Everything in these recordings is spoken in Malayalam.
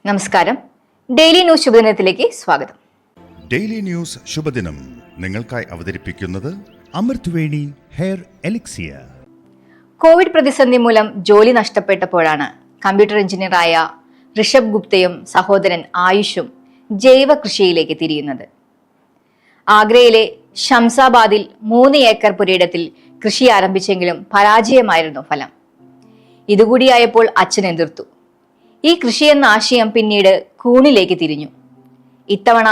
നമസ്കാരം. ഡെയിലി ന്യൂസ് ശുഭദിനത്തിലേക്ക് സ്വാഗതം. ഡെയിലി ന്യൂസ് ശുഭദിനം നിങ്ങൾക്കായി അവതരിപ്പിക്കുന്നത് അമൃത്വേണി ഹെയർ എലിക്സിയർ. കോവിഡ് പ്രതിസന്ധി മൂലം ജോലി നഷ്ടപ്പെട്ടപ്പോഴാണ് കമ്പ്യൂട്ടർ എഞ്ചിനീയറായ ഋഷഭ് ഗുപ്തയും സഹോദരൻ ആയുഷും ജൈവ കൃഷിയിലേക്ക് തിരിയുന്നത്. ആഗ്രയിലെ ഷംസാബാദിൽ 3 ഏക്കർ പുരയിടത്തിൽ കൃഷി ആരംഭിച്ചെങ്കിലും പരാജയമായിരുന്നു ഫലം. ഇതുകൂടിയായപ്പോൾ അച്ഛൻ എതിർത്തു. ഈ കൃഷി എന്ന ആശയം പിന്നീട് കൂണിലേക്ക് തിരിഞ്ഞു. ഇത്തവണ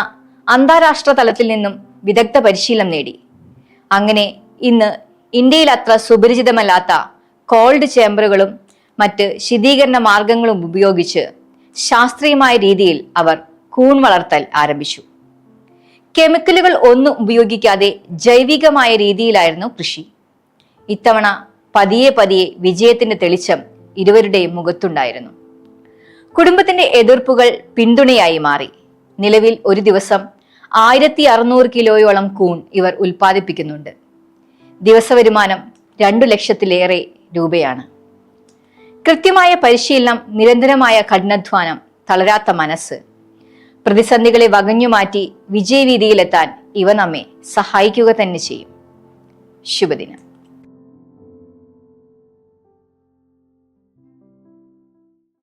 അന്താരാഷ്ട്ര തലത്തിൽ നിന്നും വിദഗ്ധ പരിശീലനം നേടി. അങ്ങനെ ഇന്ന് ഇന്ത്യയിൽ അത്ര സുപരിചിതമല്ലാത്ത കോൾഡ് ചേമ്പറുകളും മറ്റ് ശീതീകരണ മാർഗങ്ങളും ഉപയോഗിച്ച് ശാസ്ത്രീയമായ രീതിയിൽ അവർ കൂൺ വളർത്തൽ ആരംഭിച്ചു. കെമിക്കലുകൾ ഒന്നും ഉപയോഗിക്കാതെ ജൈവികമായ രീതിയിലായിരുന്നു കൃഷി. ഇത്തവണ പതിയെ പതിയെ വിജയത്തിന്റെ തെളിച്ചം ഇരുവരുടെയും മുഖത്തുണ്ടായിരുന്നു. കുടുംബത്തിന്റെ എതിർപ്പുകൾ പിന്തുണയായി മാറി. നിലവിൽ ഒരു ദിവസം 1600 കിലോയോളം കൂൺ ഇവർ ഉൽപ്പാദിപ്പിക്കുന്നുണ്ട്. ദിവസവരുമാനം 2 ലക്ഷത്തിലേറെ രൂപയാണ്. കൃത്യമായ പരിശീലനം, നിരന്തരമായ കഠിനാധ്വാനം, തളരാത്ത മനസ്സ്, പ്രതിസന്ധികളെ വകഞ്ഞുമാറ്റി വിജയവീതിയിലെത്താൻ ഇവ നമ്മെ സഹായിക്കുക തന്നെ ചെയ്യും. ശുഭദിനം.